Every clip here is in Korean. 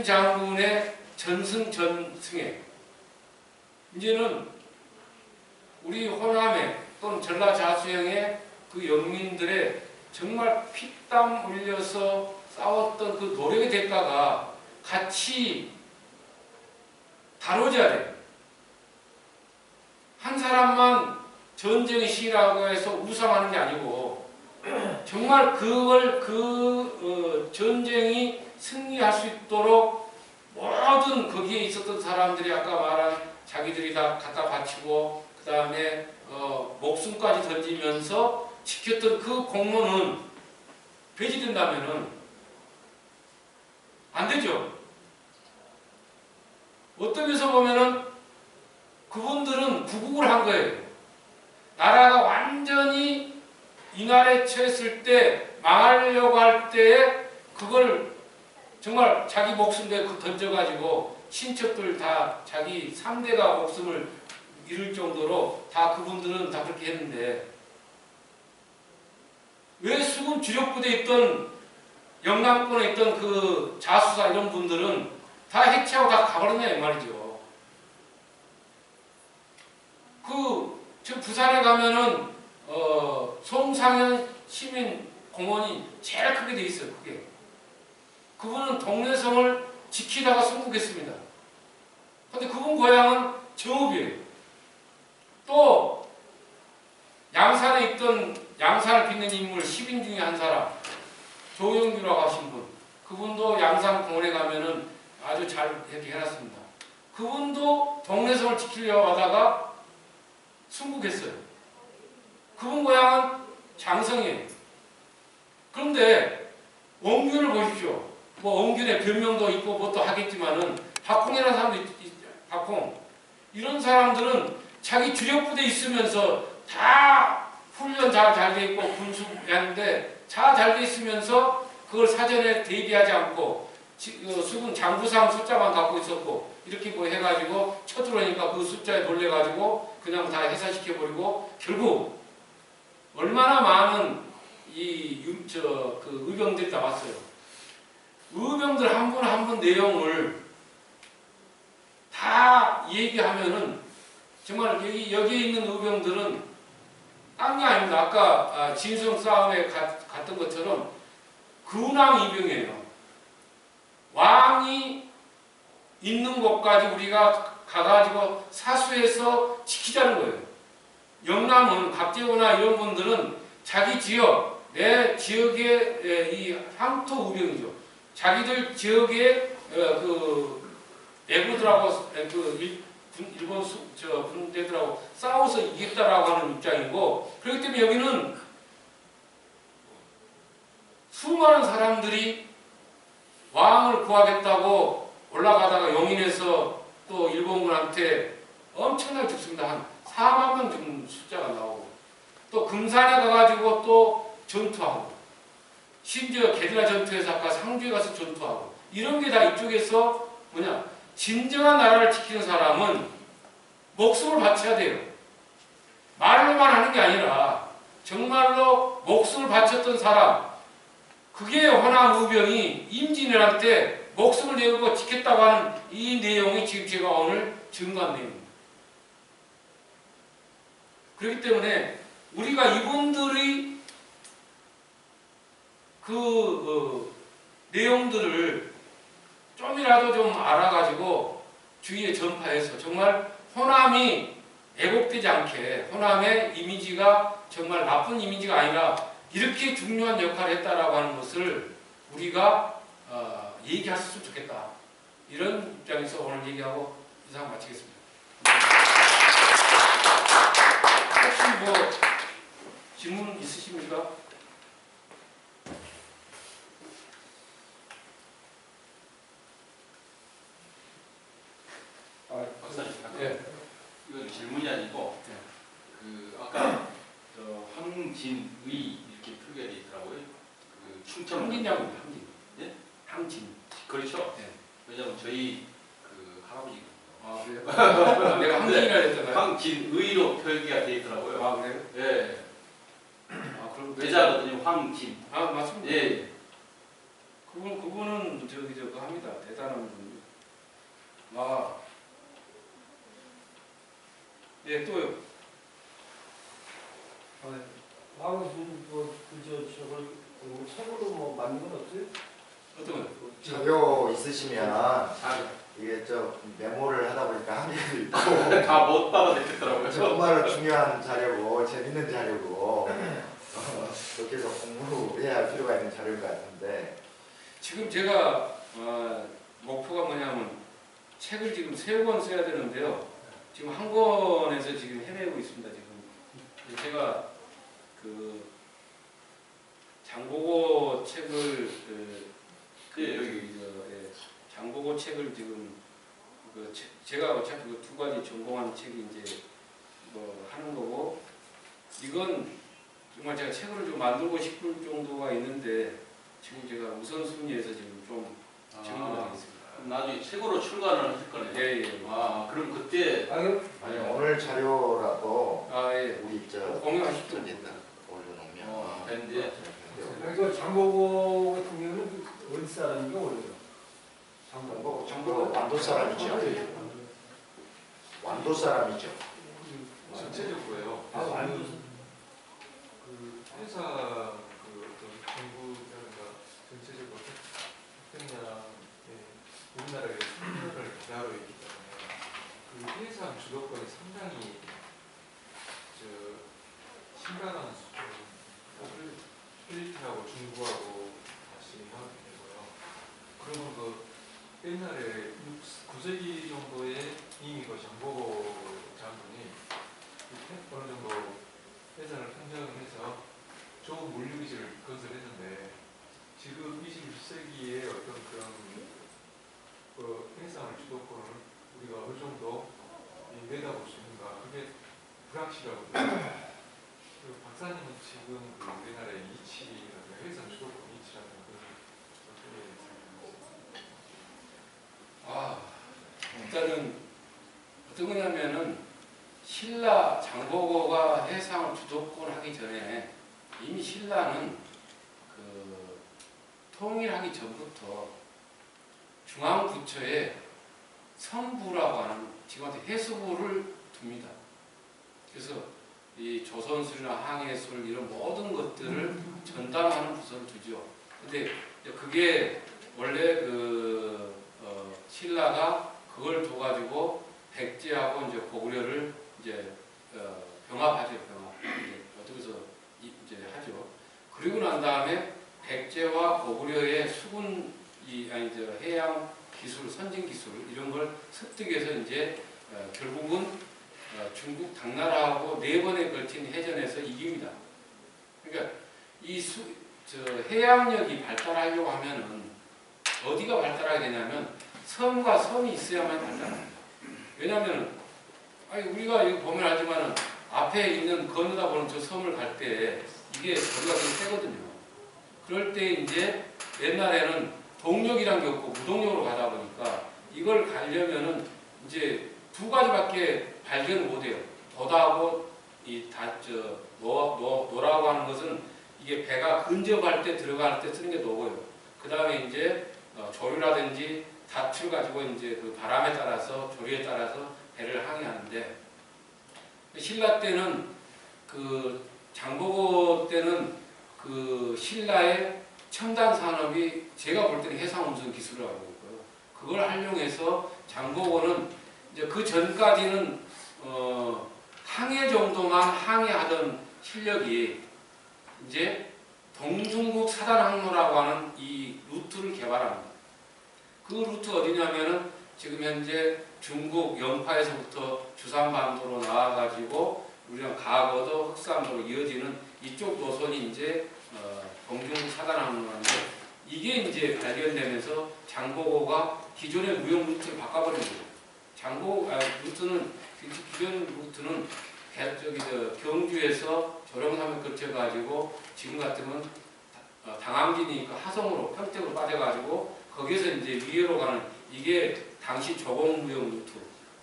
장군의 전승에 이제는 우리 호남에 또는 전라자수형의 그 영민들의 정말 피땀 흘려서 싸웠던 그 노력의 대가가 같이 다뤄져야 돼요. 한 사람만 전쟁의 시라고 해서 우상하는 게 아니고 정말 그걸 전쟁이 승리할 수 있도록 모든 거기에 있었던 사람들이 아까 말한 자기들이 다 갖다 바치고 그 다음에 목숨까지 던지면서 지켰던 그 공로는 배제된다면은 안 되죠. 어떤 면에서 보면은 그분들은 구국을 한 거예요. 나라가 완전히 이날에 처했을 때 망하려고 할 때에 그걸 정말 자기 목숨 내고 던져가지고 친척들 다 자기 상대가 목숨을 잃을 정도로 다 그분들은 다 그렇게 했는데 왜 수군 주력부대에 있던 영남권에 있던 그 자수사 이런 분들은 다 해체하고 다 가버렸냐 이 말이죠. 지금 부산에 가면은 송상현 시민공원이 제일 크게 돼 있어요. 그게. 그분은 동래성을 지키다가 순국했습니다. 근데 그분 고향은 정읍이에요. 또 양산에 있던 양산을 빛낸 인물 10인 중에 한 사람 조영규라고 하신 분, 그분도 양산공원에 가면은 아주 잘 이렇게 해놨습니다. 그분도 동래성을 지키려고 하다가 순국했어요. 그분 고향은 장성이에요. 그런데 원균을 보십시오. 뭐 원균의 별명도 있고 뭐 또 하겠지만은 박홍이라는 사람도 있죠. 박홍. 이런 사람들은 자기 주력부대에 있으면서 다 훈련 잘 돼 있고 군수했는데 잘 돼 있으면서 그걸 사전에 대비하지 않고 수군 장부상 숫자만 갖고 있었고 이렇게 뭐 해가지고 쳐들어오니까 그 숫자에 놀래가지고 그냥 다 해산시켜버리고 결국 얼마나 많은 그 의병들이 나왔어요. 의병들 한 분 한 분 내용을 다 얘기하면은 정말 여기에 있는 의병들은 딴 게 아닙니다. 아까 진성 싸움에 갔던 것처럼 근왕 이병이에요. 왕이 있는 곳까지 우리가 가가지고 사수해서 지키자는 거예요. 영남은 박재호나 이런 분들은 자기 지역, 내 지역의 이 향토 의병이죠. 자기들 지역의 그 내부들하고 일본 군대들하고 싸워서 이겼다라고 하는 입장이고, 그렇기 때문에 여기는 수많은 사람들이 왕을 구하겠다고 올라가다가 용인에서 또 일본군한테 엄청나게 죽습니다. 한 4만 명 죽는 숫자가 나오고, 또 금산에 가가지고 또 전투하고, 심지어 게릴라 전투에서 아까 상주에 가서 전투하고, 이런 게 다 이쪽에서 진정한 나라를 지키는 사람은 목숨을 바쳐야 돼요. 말로만 하는 게 아니라 정말로 목숨을 바쳤던 사람, 그게 호남 의병이 임진왜란 목숨을 내고 지켰다고 하는 이 내용이 지금 제가 오늘 증거한 내용입니다. 그렇기 때문에 우리가 이분들의 내용들을 좀이라도 좀 알아가지고 주위에 전파해서 정말 호남이 왜곡되지 않게, 호남의 이미지가 정말 나쁜 이미지가 아니라 이렇게 중요한 역할을 했다라고 하는 것을 우리가 얘기했으면 좋겠다. 이런 입장에서 오늘 얘기하고 이상 마치겠습니다. 혹시 뭐 질문 있으십니까? 박사님, 네. 이건 질문이 아니고 아까 황진의 이렇게 표기가 되어 있더라고요. 충청 항진이라고 항진. 예? 항진. 그렇죠. 네. 왜냐면 저희 할아버지. 아 그래요? 내가 항진이라 했잖아요. 황진의로 표기가 되어 있더라고요. 아 그래요? 예. 아 그럼 외자거든요. 황진. 아 맞습니다. 예. 그분은 그거 합니다. 대단한 분. 예, 또요. 왕순 저걸 책으로 뭐 만든 건 없어요? 어떤 거요? 자료 있으시면 잘 이게 저 메모를 하다 보니까 한계도 있고 다 못 받아냈더라고요. 정말 중요한 자료고 재밌는 자료고 그렇게 해서 공부해야 할 필요가 있는 자료인 것 같은데 지금 제가 목표가 뭐냐면 책을 지금 3권 써야 되는데요. 지금 한 권에서 지금 헤매고 있습니다. 지금 제가 그 장보고 책을 장보고 책을 지금 제가 어차피 그 2가지 전공한 책이 이제 뭐 하는 거고 이건 정말 제가 책을 좀 만들고 싶을 정도가 있는데 지금 제가 우선순위에서 지금 좀 질문을 하겠습니다. 그럼 나중에 책으로 출간을 하실 거네요. 예. 아, 그럼 그때 아니 오늘 자료라도 예. 우리 저 공유하십시오. 올려놓으면 밴드에 그리고 장보고 같은 경우는 어디 사람인가 원래요? 장보고 완도 사람이죠. 완도 사람이죠. 전체적으로요. 완도. 그 회사 그 어떤 정부라든가 전체적으로 특정량의 우리나라의 생산을 기하고 있기 때문에 그 해상 주도권이 상당히 심각한 수준을 필리핀하고 중국하고 같이 하게 되고요. 그러면 그 옛날에 9세기 정도에 이미 그 장보고 장군이 어느 정도 해상을 평정해서 좋은 물류기지를 건설했는데 지금 21세기의 어떤 그런 그 해상을 주도권을 우리가 어느 정도 내다볼 수 있는가 그게 불확실하거든요. 그 박사님은 지금 그 우리나라의 이치라든가 해상 주도권 이치라는 그런 어떻게 일단은 어떤 거냐면은 신라 장보고가 해상을 주도권하기 전에 이미 신라는 그 통일하기 전부터 중앙부처에 성부라고 하는 지금한테 해수부를 둡니다. 그래서 이 조선술이나 항해술 이런 모든 것들을 전담하는 부서를 두죠. 근데 그게 원래 신라가 그걸 둬가지고 백제하고 이제 고구려를 이제 병합하죠. 이제 어떻게 해서 이제 하죠. 그리고 난 다음에 백제와 고구려의 수군 해양 기술, 선진 기술 이런 걸 습득해서 이제 결국은 중국 당나라하고 4번에 걸친 해전에서 이깁니다. 그러니까 이 해양력이 발달하려고 하면은 어디가 발달하게 되냐면 섬과 섬이 있어야만 발달합니다. 왜냐하면 우리가 이거 보면 알지만은 앞에 있는 건너다 보는 저 섬을 갈 때 이게 거리가 되게 세거든요. 그럴 때 이제 옛날에는 동력이란 게 없고 무동력으로 가다 보니까 이걸 가려면은 이제 2가지밖에 발견을 못해요. 도다하고 노라고 하는 것은 이게 배가 근접할 때 들어갈 때 쓰는 게 노고요. 그 다음에 이제 조류라든지 닻을 가지고 이제 그 바람에 따라서 조류에 따라서 배를 항해하는데 신라 때는 그 장보고 때는 그 신라의 첨단 산업이 제가 볼 때는 해상 운송 기술이라고 있고요. 그걸 활용해서 장보고는 이제 그 전까지는 항해 정도만 항해하던 실력이 이제 동중국 사단항로라고 하는 이 루트를 개발합니다. 그 루트 어디냐면은 지금 현재 중국 영파에서부터 주산반도로 나와가지고 우리는 가거도 흑산도로 이어지는 이쪽 노선이 이제 동중국 사단항로인데 이게 이제 발견되면서 장보고가 기존의 무역 루트를 바꿔버린 거예요. 기존 루트는 경주에서 조령삼을 거쳐가지고 지금 같으면 당항진이니까 하성으로 평택으로 빠져가지고 거기에서 이제 위로 가는 이게 당시 조공무역 루트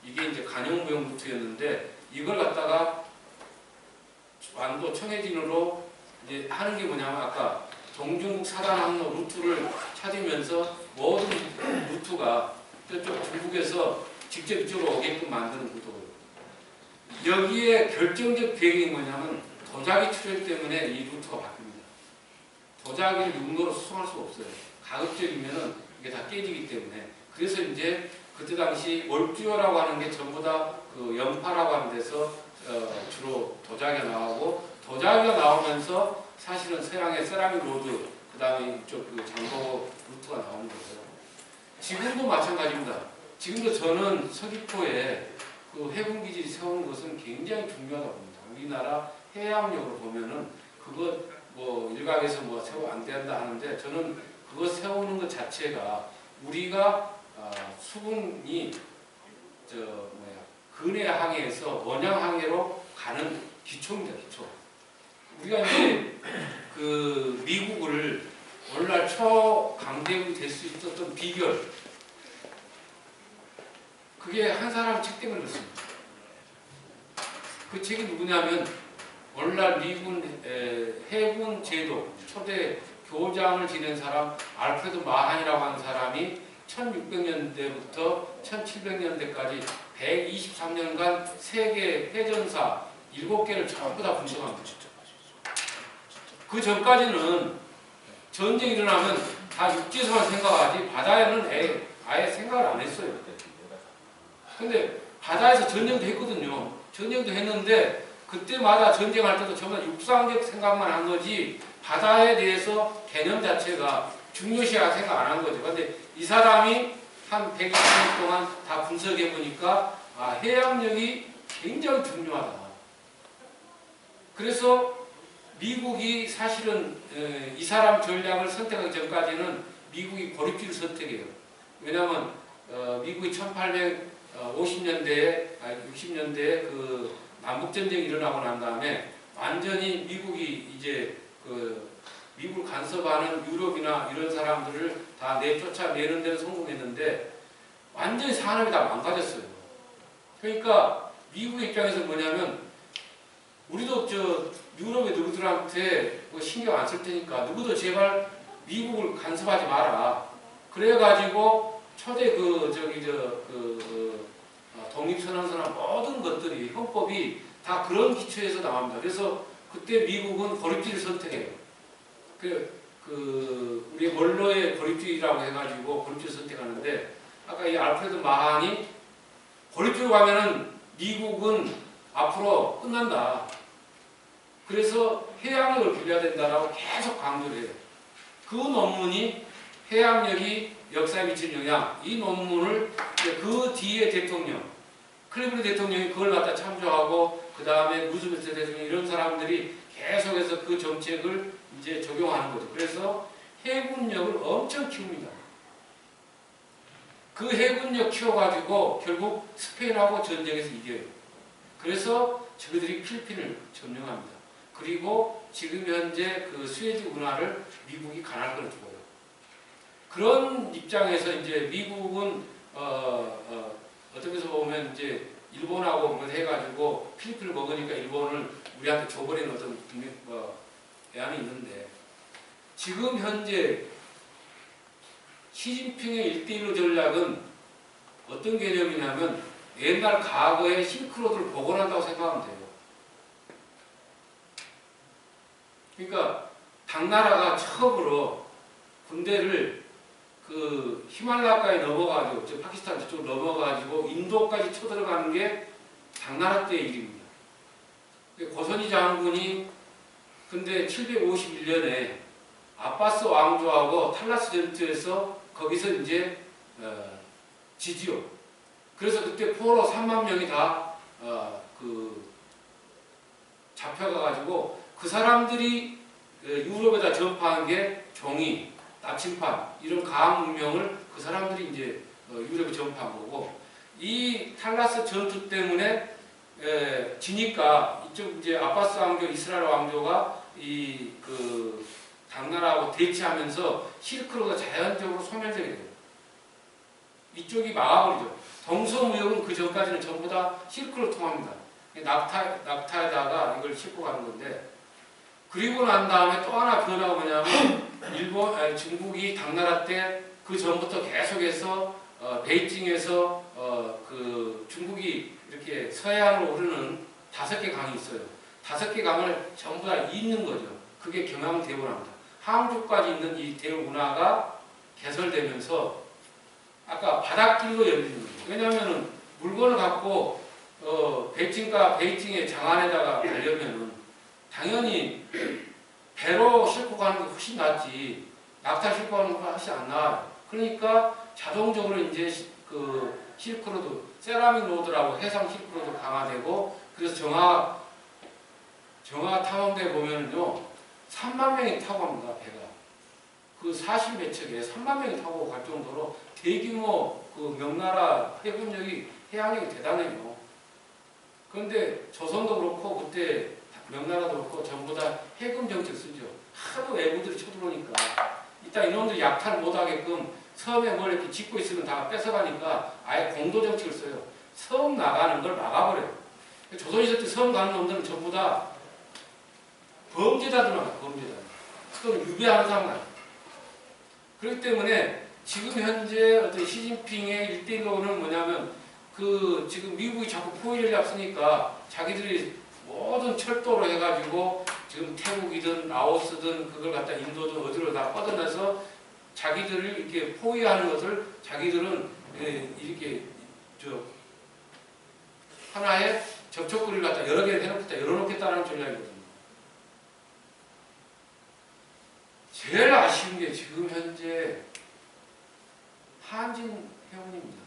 이게 이제 간영무역 루트였는데 이걸 갖다가 완도 청해진으로 이제 하는 게 뭐냐면 아까 동중국 사단항로 루트를 찾으면서 모든 루트가 저쪽 중국에서 직접 이쪽으로 오게끔 만드는 구도예요. 여기에 결정적 배경이 뭐냐면 도자기 출현 때문에 이 루트가 바뀝니다. 도자기를 육로로 수송할 수가 없어요. 가급적이면은 이게 다 깨지기 때문에. 그래서 이제 그때 당시 월주여라고 하는 게 전부 다 그 연파라고 하는 데서 주로 도자기가 나오고, 도자기가 나오면서 사실은 서양의 세라믹 로드, 그 다음에 이쪽 그 장보 루트가 나오는 거죠. 지금도 마찬가지입니다. 지금도 저는 서귀포에 그 해군기지 세우는 것은 굉장히 중요하다고 봅니다. 우리나라 해양력으로 보면은 그것 뭐 일각에서 뭐 세워 안 된다 하는데, 저는 그거 세우는 것 자체가 우리가 수분이 근해 항해에서 원양 항해로 가는 기초입니다. 기초. 우리가 이제 그 미국을 오늘날 초강대국이 될 수 있었던 비결, 그게 한 사람 책 때문에 그렇습니다. 그 책이 누구냐면 오늘날 미군 해군 제도 초대 교장을 지낸 사람 알프레드 마한이라고 하는 사람이 1600년대부터 1700년대까지 123년간 세계 해전사 7개를 전부 다 분석합니다. 그 전까지는 전쟁이 일어나면 다 육지에서만 생각하지 바다에는 아예 생각을 안 했어요. 근데 바다에서 전쟁도 했거든요. 전쟁도 했는데 그때마다 전쟁할 때도 전부 다 육상적 생각만 한 거지 바다에 대해서 개념 자체가 중요시하게 생각 안 한 거죠. 근데 이 사람이 한 120년 동안 다 분석해 보니까 해양력이 굉장히 중요하다. 그래서 미국이 사실은 이 사람 전략을 선택하기 전까지는 미국이 고립지를 선택해요. 왜냐하면 미국이 1850년대에 60년대에 그 남북전쟁이 일어나고 난 다음에 완전히 미국이 이제 미국을 간섭하는 유럽이나 이런 사람들을 다 내쫓아내는 데는 성공했는데 완전히 산업이 다 망가졌어요. 그러니까 미국의 입장에서 뭐냐면 우리도 유럽의 누구들한테 신경 안 쓸 테니까 누구도 제발 미국을 간섭하지 마라. 그래가지고 초대 독립선언서나 모든 것들이 헌법이 다 그런 기초에서 나옵니다. 그래서 그때 미국은 고립주의를 선택해요. 우리 원로의 고립주의라고 해가지고 고립주의를 선택하는데, 아까 이 알프레드 마한이 고립주의로 가면은 미국은 앞으로 끝난다. 그래서 해양력을 빌려야 된다라고 계속 강조를 해요. 그 논문이 해양력이 역사에 미치는 영향, 이 논문을 그 뒤에 대통령, 클리브랜드 대통령이 그걸 갖다 참조하고, 그 다음에 루즈벨트 대통령, 이런 사람들이 계속해서 그 정책을 이제 적용하는 거죠. 그래서 해군력을 엄청 키웁니다. 그 해군력 키워가지고 결국 스페인하고 전쟁에서 이겨요. 그래서 저희들이 필리핀을 점령합니다. 그리고 지금 현재 그 수에즈 운하를 미국이 가난을 걸어줘요. 그런 입장에서 이제 미국은 어떻게 해서 보면 이제 일본하고 뭐 해가지고 필리핀을 먹으니까 일본을 우리한테 줘버리는 어떤 애안이 있는데, 지금 현재 시진핑의 1대1로 전략은 어떤 개념이냐면 옛날 과거의 실크로드를 복원한다고 생각하면 돼요. 그러니까 당나라가 처음으로 군대를 그 히말라야까지 넘어가지고 저 파키스탄 저쪽 넘어가지고 인도까지 쳐들어가는 게 당나라 때의 일입니다. 고선희 장군이 근데 751년에 아바스 왕조하고 탈라스 전투에서 거기서 이제 지지요. 그래서 그때 포로 3만 명이 다 잡혀가가지고 그 사람들이 유럽에다 전파한 게 종이, 나침판 이런 과학 문명을 그 사람들이 이제 유럽에 전파한 거고, 이 탈라스 전투 때문에 지니까 이쪽 이제 아바스 왕조, 이스라엘 왕조가 당나라하고 대치하면서 실크로드가 자연적으로 소멸되게 돼요. 이쪽이 막아버리죠. 동서무역은 그 전까지는 전부 다 실크로드 통합니다. 낙타에다가 이걸 싣고 가는 건데, 그리고 난 다음에 또 하나 변화가 뭐냐면 중국이 당나라 때 그 전부터 계속해서 베이징에서 그 중국이 이렇게 서해안으로 흐르는 5개 강이 있어요. 5개 강을 전부 다 잇는 거죠. 그게 경양대운하입니다. 항구까지 있는 이 대운하가 개설되면서 아까 바닷길로 열리는 거죠. 왜냐하면 물건을 갖고 베이징에 장안에다가 가려면은 당연히 배로 싣고 가는 게 훨씬 낫지 낙타 싣고 가는 거 훨씬 안 나아요. 그러니까 자동적으로 이제 그 실크로드, 세라믹 로드라고 해상 실크로드 강화되고 그래서 정화 탐험대 보면은요 3만 명이 타고 갑니다. 배가 그 40몇 척에 3만 명이 타고 갈 정도로 대규모 그 명나라 해군력이 해양력이 대단해요. 그런데 조선도 그렇고 그때 명나라도 그렇고 전부 다 해금 정책 쓰죠. 하도 외부들이 쳐들어오니까 이따 이놈들이 약탈 못하게끔 섬에 뭘 이렇게 짓고 있으면 다 뺏어가니까 아예 공도 정책을 써요. 섬 나가는 걸 막아버려요. 조선시대 때 섬 가는 놈들은 전부 다 범죄자들 나가요. 범죄자. 그건 유배하는 사람 나요. 그렇기 때문에 지금 현재 어떤 시진핑의 1대1로는 뭐냐면 그 지금 미국이 자꾸 포위를 잡으니까 자기들이 모든 철도로 해가지고 지금 태국이든 라오스든 그걸 갖다 인도든 어디로 다 뻗어내서 자기들을 이렇게 포위하는 것을 자기들은 이렇게 하나의 접촉거리를 갖다 여러 개 해놓겠다, 열어놓겠다는 전략이거든요. 제일 아쉬운 게 지금 현재 한진 해운입니다.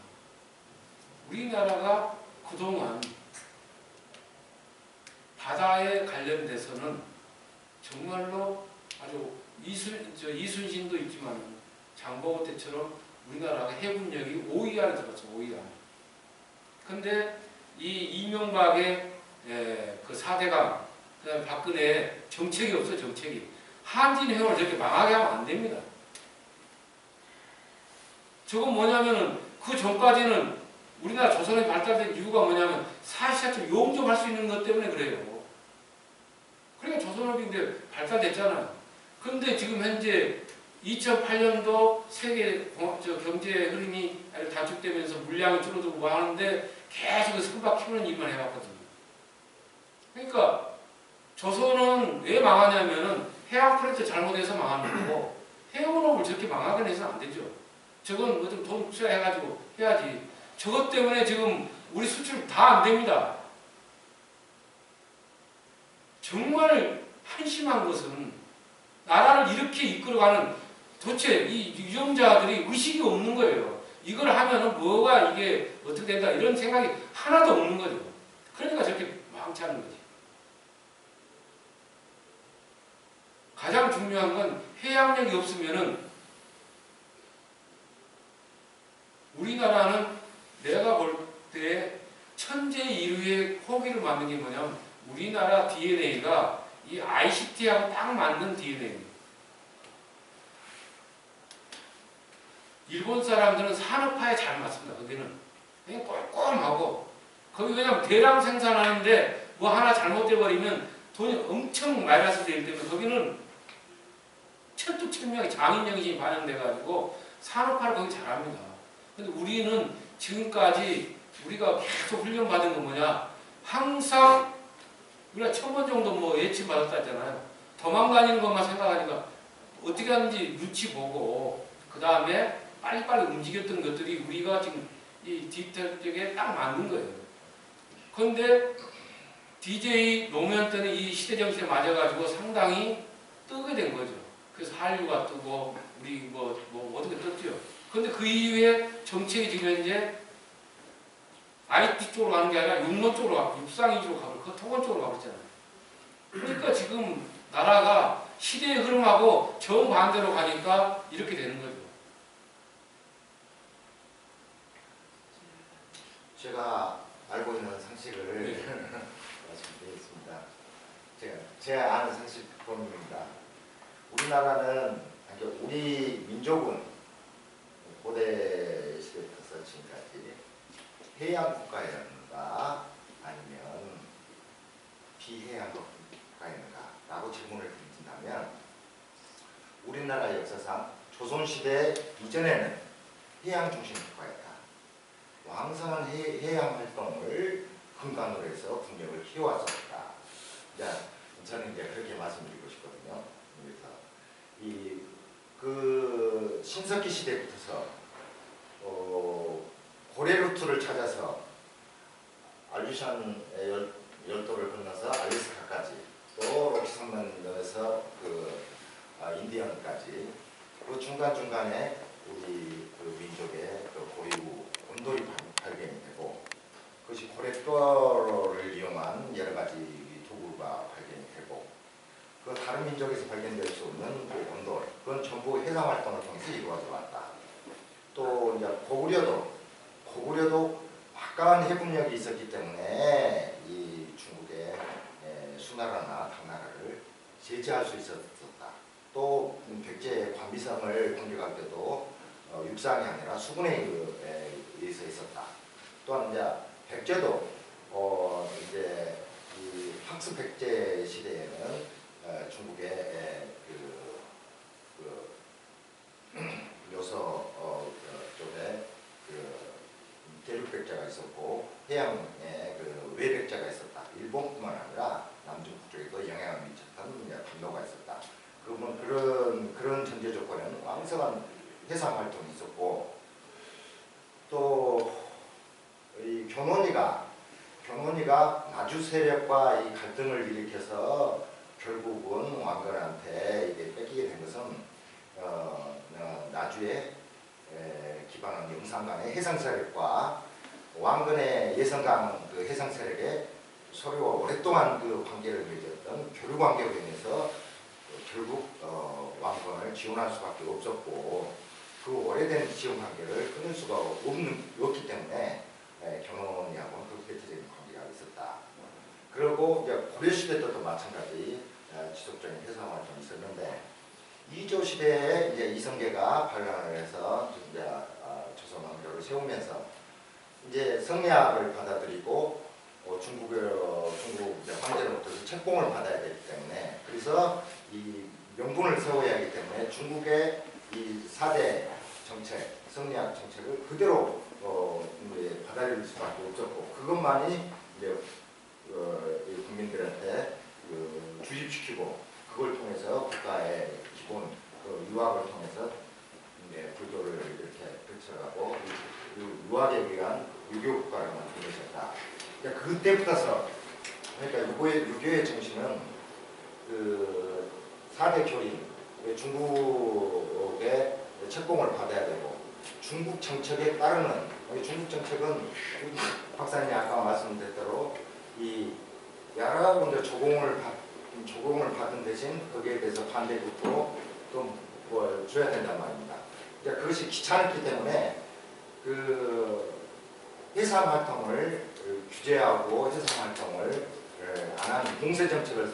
우리나라가 그동안 바다에 관련돼서는 정말로 아주 이순신도 있지만 장보고 때처럼 우리나라가 해군력이 5위 안에 들었죠. 5위 안에. 근데 이 이명박의 그 4대강, 그다음에 박근혜 정책이 없어요. 정책이. 한진 해운을 저렇게 망하게 하면 안 됩니다. 저건 뭐냐면은 그 전까지는 우리나라 조선이 발달된 이유가 뭐냐면 사시사철 용접할 수 있는 것 때문에 그래요. 그러니까 조선업이 근데 발달됐잖아요. 근데 지금 현재 2008년도 세계 경제 흐름이 단축되면서 물량이 줄어들고 뭐 하는데 계속 선박 키우는 일만 해왔거든요. 그러니까 조선은 왜 망하냐면은 해양 프레트 잘못해서 망하는 거고 해운업을 저렇게 망하게 해서는 안 되죠. 저건 뭐 좀 돈 투자해가지고 해야지. 저것 때문에 지금 우리 수출 다 안 됩니다. 정말 한심한 것은 나라를 이렇게 이끌어가는 도대체 이 유정자들이 의식이 없는 거예요. 이걸 하면은 뭐가 이게 어떻게 된다 이런 생각이 하나도 없는 거죠. 그러니까 저렇게 망치하는 거지. 가장 중요한 건 해양력이 없으면은 우리나라는 내가 볼 때 천재 인류의 포기를 만든 게 뭐냐면 우리나라 DNA가 이 ICT하고 딱 맞는 DNA입니다. 일본 사람들은 산업화에 잘 맞습니다. 거기는 그냥 꼼꼼하고 거기 왜냐면 대량 생산하는데 뭐 하나 잘못돼 버리면 돈이 엄청 마이너스 되기 때문에 거기는 천투천명의 장인영신이 반영돼가지고 산업화를 거기 잘합니다. 근데 우리는 지금까지 우리가 계속 훈련받은 건 뭐냐? 항상 우리가 1000번 정도 뭐 예침 받았다 했잖아요. 도망다니는 것만 생각하니까 어떻게 하는지 눈치 보고 그 다음에 빨리빨리 움직였던 것들이 우리가 지금 이 디지털 쪽에 딱 맞는 거예요. 그런데 DJ 노무현 때는 이 시대정신에 맞아가지고 상당히 뜨게 된 거죠. 그래서 한류가 뜨고 우리 뭐 어떻게 떴죠. 그런데 그 이후에 정책이 지금 현재 IT 쪽으로 가는 게 아니라 육론 쪽으로 가고 육상 위주로 가고 그 토건 쪽으로 가고 있잖아요. 그러니까 지금 나라가 시대의 흐름하고 정반대로 가니까 이렇게 되는 거죠. 제가 알고 있는 상식을 말씀드리겠습니다. 제가 아는 상식범입니다. 우리나라는, 우리 민족은 고대 시대부터 지금까지 해양 국가였는가 아니면 비해양 국가였는가 라고 질문을 드린다면 우리나라 역사상 조선시대 이전에는 해양 중심 국가였다. 왕성한 해양 활동을 근간으로 해서 국력을 키워왔었다. 저는 이제 그렇게 말씀드리고 싶거든요. 그래서 그 신석기 시대부터서 고래루트를 찾아서 알류션 열도를 건너서 알래스카까지 또 로키산맥에서 인디언까지 그 중간중간에 우리 그 민족의 그 고유 온돌이 발견이 되고 그것이 고래뼈를 이용한 여러 가지 도구가 발견이 되고 그 다른 민족에서 발견될 수 없는 그 온돌 그건 전부 해상 활동을 통해서 이루어져 왔다. 또 이제 고구려도 막강한 해군력이 있었기 때문에 이 중국의 수나라나 당나라를 제재할 수 있었다. 또 백제의 관비성을 공격할 때도 육상이 아니라 수군에 의해서 있었다. 또한 이제 백제도 이제 이 학수 백제 시대에는 중국의 요서 쪽에 대륙 백제가 있었고 해양에 외백제가 있었다. 일본뿐만 아니라 남중국 쪽에도 영향을 미쳤던 분노가 있었다. 그러면 그런 전제 조건에는 왕성한 해상 활동이 있었고 또 이 견훤이가 나주 세력과 이 갈등을 일으켜서 결국은 왕건한테 이게 뺏기게 된 것은 나주에 기반한 영산간의 해상 세력과 왕건의 예성강 그 해상 세력의 서로 오랫동안 그 관계를 맺었던 교류 관계로 인해서 결국 왕건을 지원할 수밖에 없었고 그 오래된 지원 관계를 끊을 수가 없기 때문에 견훤이하고는 그 배타적인 관계가 있었다. 그리고 이제 고려 시대 때도 마찬가지 지속적인 해상 활동이 있었는데 이조 시대에 이제 이성계가 반란을 해서 이제 조선 왕조를 세우면서 이제 성리학을 받아들이고 중국 황제로부터 책봉을 받아야 되기 때문에 그래서 이 명분을 세워야 하기 때문에 중국의 이 4대 정책, 성리학 정책을 그대로 받아들일 수밖에 없었고 그것만이 이제 국민들한테 주입시키고 그걸 통해서 국가의 기본 유학을 통해서 이제 불교를 이렇게 펼쳐가고 유학에 의한 유교 국가를 만든 것이었다. 그러니까 그때부터서 그러니까 유교의 정신은 그 4대 교린 중국의 책봉을 받아야 되고 중국 정책에 따르는 중국 정책은 박사님이 아까 말씀드렸대로 이 여러 군데 조공을 받은 대신 거기에 대해서 반대국도 또 줘야 된단 말입니다. 그러니까 그것이 귀찮았기 때문에 그 해상 활동을 규제하고 해상 활동을 안 하는 공세 정책을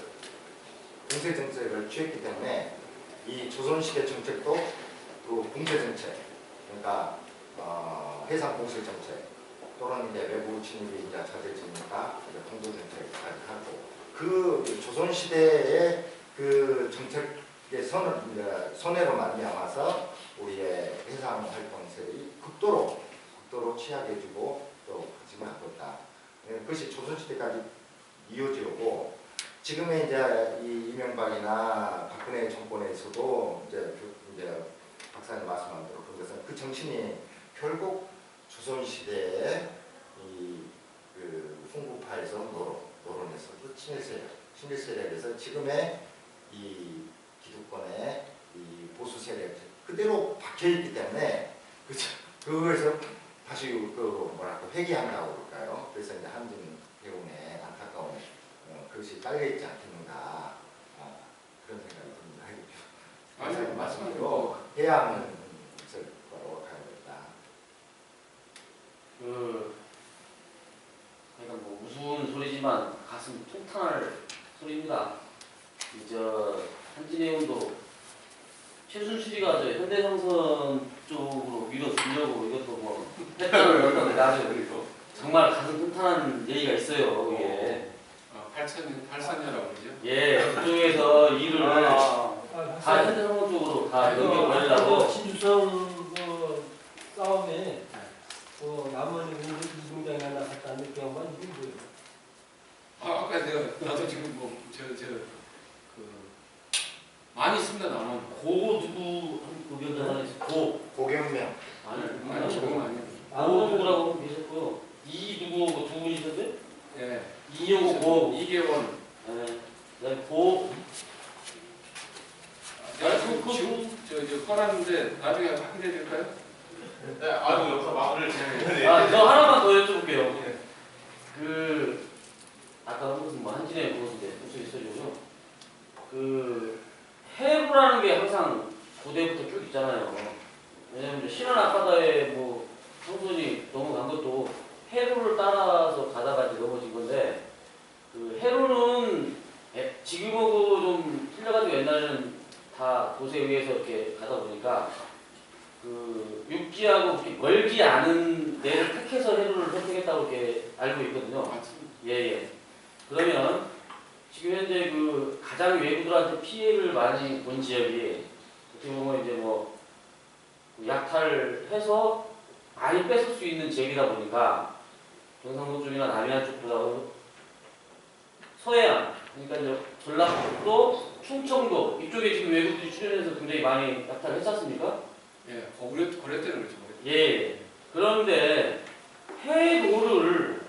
취했기 때문에 이 조선시대 정책도 그 공세 정책, 그러니까 해상 공세 정책 또는 이제 외부 침입이 이제 자제되니까 통도 정책까지 하고 그 조선시대의 그 정책의 선회로 말미암아서 우리의 해상 활동세를 극도로 취약해지고 또 하지만 않고 있다. 그것이 조선시대까지 이어지고 지금의 이제 이 이명박이나 박근혜 정권에서도 이제 박사님 말씀한 대로 그것은 그 정신이 결국 조선시대의 그 훈구파에서 노론에서 친일 세력에서 지금의 이 기득권의 이 보수 세력 그대로 박혀 있기 때문에 그거에서 다시 회귀한다고 그럴까요? 그래서 이제 한진 배운의 안타까운 그것이 깔려 있지 않겠는가 그런 생각이 듭니다. 아니 말씀대로 해양을 가야겠다. 그러니까 뭐 우스운 소리지만 가슴 통탄할 소리입니다. 한진해운도 최순실이가 현대성선 쪽으로 밀어주려고 이것도 뭐 했다는 건데 나중에 정말 가슴 통탄한 얘기가 있어요. 이게 팔선녀라고 그러죠? 예, 그쪽에서 일을 다 현대성선 쪽으로 다 넘겨버리려고 신주성 그 싸움에 그 남원에 있는 이동장에 하나 갔다 왔는데 그 양반 이게 뭐예요? 아까 나도 지금 많이 있습니다. 나는 고 누구 그 위원장 하나 있어. 고 고경명. 아니 지금 아니에요. 고 누구라고 계셨고요. 이 누구 뭐 두 분이셨는데 예. 이영호 고. 이계원. 네. 그다음에 고. 내가 지금 저 꺼놨는데 나중에 확인해 줄까요? 네, 아이고 여기서 마무리를 네. 저 하나만 더 여쭤볼게요. 그 아까 무슨 뭐 한진의 무엇인데 무슨 있어요? 그 해로라는 게 항상 고대부터 쭉 있잖아요. 왜냐면 신안 앞바다에 뭐 청순이 넘어간 것도 해로를 따라서 가다가 이제 넘어진 건데 그 해로는 지금하고 좀 틀려가지고 옛날에는 다 도시에 의해서 이렇게 가다 보니까 그 육지하고 그렇게 멀지 않은 데를 택해서 해로를 선택했다고 이렇게 알고 있거든요. 맞습니다. 예. 그러면 지금 현재 그 가장 외국들한테 피해를 많이 본 지역이 어떻게 보면 이제 뭐 약탈해서 많이 뺏을 수 있는 지역이다 보니까 경상도 쪽이나 남해안 쪽보다 서해안, 그러니까 이제 전라북도, 충청도 이쪽에 지금 외국들이 출연해서 굉장히 많이 약탈을 했지 않습니까? 예. 고려 때는 그렇죠. 예. 그런데 해로를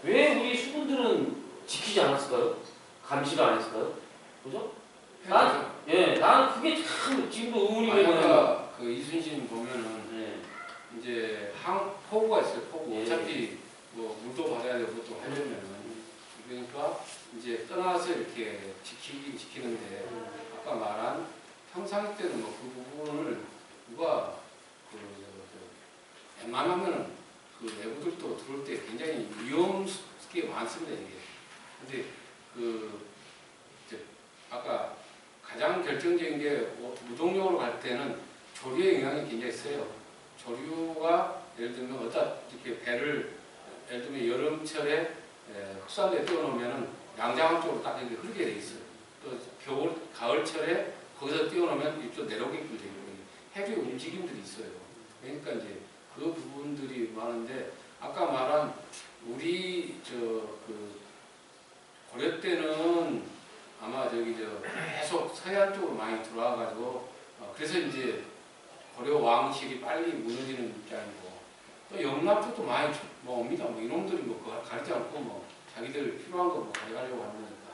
왜 우리 수군들은 지키지 않았을까요? 감시를 안 했을까요? 그죠? 난 그게 참 지금도 의문이 되는. 아까 그 이순신 보면은 예. 이제 포구가 있어요. 포구. 예. 어차피 뭐 물도 받아야 되고 그것도 하려면은 그러니까 이제 떠나서 이렇게 지키긴 지키는데 아까 말한 평상 때는 뭐 그 부분을 누가 웬만하면은 그 내부들도 들어올 때 굉장히 위험스럽게 많습니다 이게. 근데 그 이제 아까 가장 결정적인 게 무동력으로 갈 때는 조류의 영향이 굉장히 세요. 조류가 예를 들면 이렇게 배를 예를 들면 여름철에 흑산도에 띄워놓으면은 양자강 쪽으로 딱 이렇게 흐르게 돼 있어요. 또 가을철에 거기서 띄워놓으면 이쪽 내려오게끔 되고 해류의 움직임들이 있어요. 그러니까 이제 그 부분들이 많은데 아까 말한 우리 그 고려 때는 아마 계속 서해안 쪽으로 많이 들어와가지고 그래서 이제 고려 왕실이 빨리 무너지는 입장이고 또 영남 쪽도 많이 뭐 옵니다. 뭐 이놈들이 뭐 그거 가리지 않고 뭐 자기들 필요한 거 뭐 가져가려고 하는 거니까.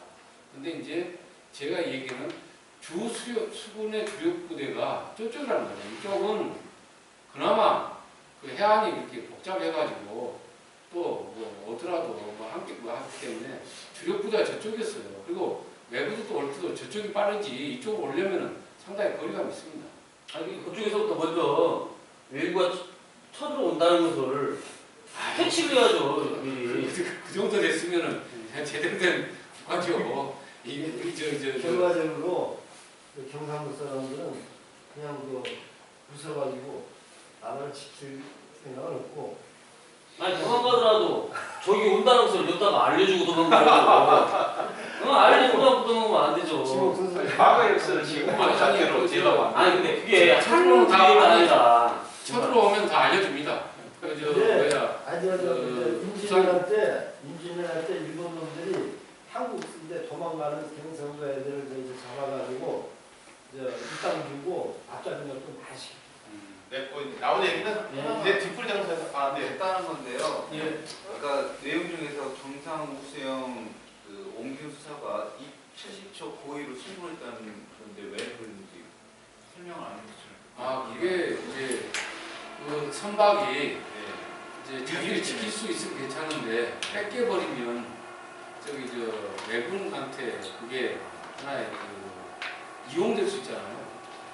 근데 이제 제가 얘기는 수군의 주력 부대가 저쪽이라는 거죠. 이쪽은 그나마 그 해안이 이렇게 복잡해가지고 또 뭐 오더라도 뭐 함께 뭐 하기 때문에 주력 부대가 저쪽이었어요. 그리고 외부도 또 올 때도 저쪽이 빠르지 이쪽으로 오려면은 상당히 거리감이 있습니다. 아니 그쪽에서부터 먼저 외국가 쳐들어온다는 것을 캐치를 해야죠. 미리. 그 정도 됐으면은 그냥 제대로 된 국가죠. 결과적으로 그 경상도 사람들은 그냥 그 웃어가지고 나라를 지킬 생각은 없고 아니 도망가더라도 저기 온다는 것을 여기다가 알려주고 도망가고 알려주고 도망가면 안 되죠. 과거 역사를 지금만 자체로 제가 아니 근데 그게 한국 기회가 아니라 쳐들어오면 다 알려줍니다. 임진왜란 때 일본 놈들이 한국 인데 도망가는 경상도 애들을 이제 잡아가지고 입당 주고 앞잡이 것도 많이 시켜. 네, 나온 얘기는 이제 뒷풀이 장소에서 네. 했다는 건데요. 예. 아까 내용 중에서 경상 우수영 그 옹균 수사가 70초 고의로 신고했다는 건데 왜 그런지 설명을 안 해주시나요? 그게 이제 그 선박이 네. 이제 자기를 지킬 수 있으면 괜찮은데 뺏겨버리면 외군한테 그게 하나의 이용될 수 있잖아요.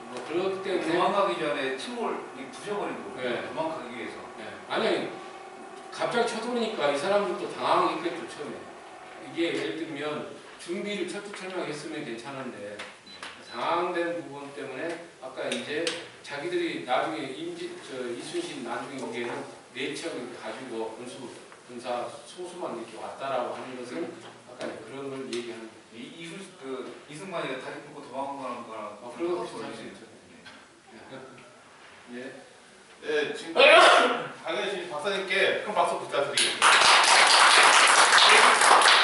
뭐 그렇기 때문에 도망가기 전에 침몰 부셔버린 거고 네. 도망가기 위해서. 아니 갑자기 쳐들어오니까 이 사람들도 당황했겠죠 처음에. 이게 예를 들면 준비를 철두철미하게 했으면 괜찮은데 당황된 부분 때문에 아까 이제 자기들이 나중에 이순신 나중에 보기에는 내척을 가지고 군사 소수만 이렇게 왔다라고 하는 것은 아까 그런 걸 얘기하는 거예요. 이승만이가 다리 끊고 도망가는 거랑 그런 거 똑같이 비슷하죠. 예. 네, 지금 당연히 지금 박사님께 큰 박수 부탁드리겠습니다.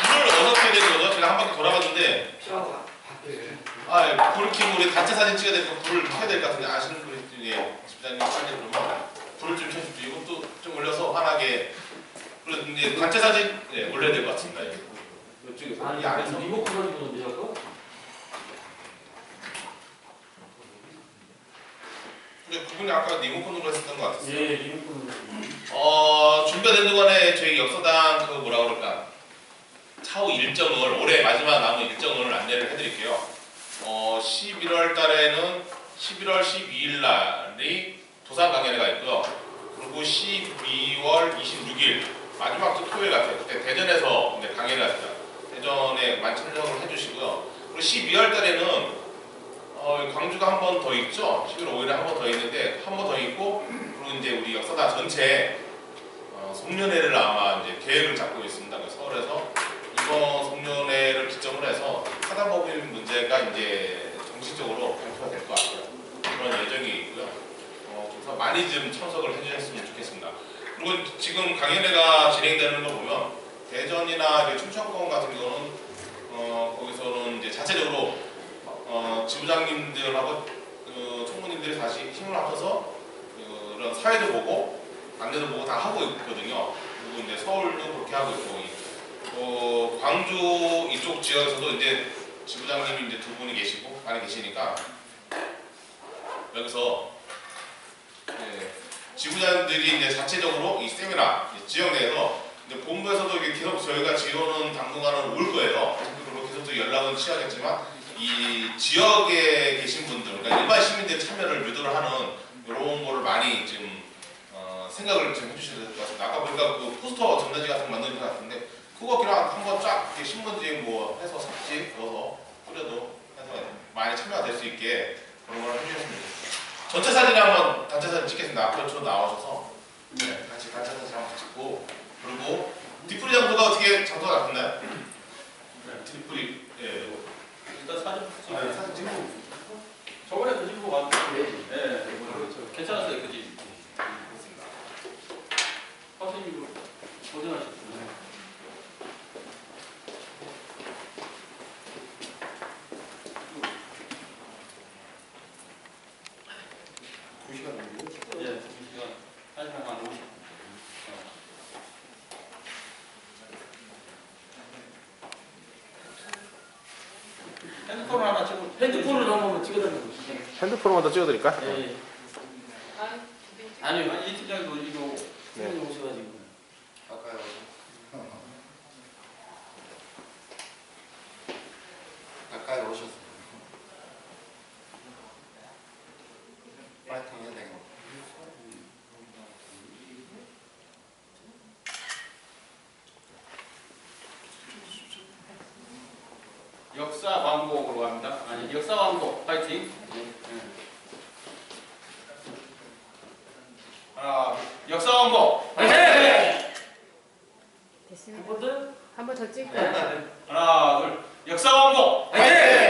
불을 어떻게 되는 거죠? 제가 한 바퀴 돌아봤는데 불 켜고 우리 단체 사진 찍어야 되니까 불을 켜야 될 것 같은데 아시는 분이 중에 집사님 빨리 그러면 불을 좀 켜주십시오. 이것도 좀 올려서 환하게 그리고 이제 단체 사진 올려야 될 것 같습니다. 이쪽에서 아니, 이 안에서 리모컨 가지고 있는데 자꾸? 근데 그분이 아까 리모컨으로 했었던 것 같았어요. 예, 리모컨. 준비가 되는 동안에 저희 역사당 그 뭐라 그럴까 차후 일정을 올해 마지막 남은 일정을 안내를 해드릴게요. 11월 달에는 11월 12일 날이 도산 강연회가 있고요. 그리고 12월 26일 마지막 주 토요일 같아요. 그때 대전에서 강연회가 있어요. 대전에 많이 참석을 해주시고요. 그리고 12월 달에는 광주가 한 번 더 있죠. 11월 5일에 한 번 더 있는데 한 번 더 있고 그리고 이제 우리 역사단 전체 송년회를 아마 이제 계획을 잡고 있습니다. 서울에서 이번 송년회를 기점으로 해서 사단법인 문제가 이제 정식적으로 발표가 될 것 같아요. 그런 예정이 있고요. 그래서 많이 좀 참석을 해주셨으면 좋겠습니다. 그리고 지금 강연회가 진행되는 거 보면 대전이나 이제 충청권 같은 경우는 거기서는 이제 자체적으로 지부장님들하고 총무님들이 다시 힘을 합쳐서 그런 사회도 보고 안내도 보고 다 하고 있거든요. 그리고 이제 서울도 그렇게 하고 있고 광주 이쪽 지역에서도 이제 지부장님이 이제 두 분이 계시고 많이 계시니까 여기서 지부장들이 이제 자체적으로 이 세미나 지역 내에서 이제 본부에서도 이게 계속 저희가 지원은 당분간은 올 거예요. 그리고 계속 연락은 취하겠지만 이 지역에 계신 분들, 그러니까 일반 시민들의 참여를 유도를 하는 이런 거를 많이 지금 생각을 좀 해주셔야 될 것 같습니다. 아까 보니까 그 포스터 전단지 같은 거 만드는 것 같은데 그거 그냥 한번 쫙 신문지에 뭐 해서 삭제 넣어서 뿌려도 해서 많이 참여가 될 수 있게 그런 걸 해주셨으면 좋겠습니다. 전체 사진에 한번 단체 사진 찍겠습니다. 앞으로 나오셔서 같이 단체 사진 한번 찍고 그리고 뒷풀이 장소가 어떻게 장소가 나왔나요? 뒷풀이 일단 사진 사진 찍고 저번에 그 집으로 왔는데 괜찮았어요 그 집. 선생님 고생하셨습니다. 예, 2시간. 1시간 한 50분. 핸드폰 하나 찍고 핸드폰을 한번 찍어달라고. 핸드폰으로 더 찍어드릴까? 예. 아니요, 이 팀장도 이거 팀장이 오셔가지고. 가까이 오셔. 가까이 오셨어. 파이팅 해야 되겠네. 역사 광고로 갑니다. 아니, 역사 광고 파이팅. 역사 광고. 한 번 더? 한 번 더 찍을까요? 하나, 둘. 역사 광고. 파이팅!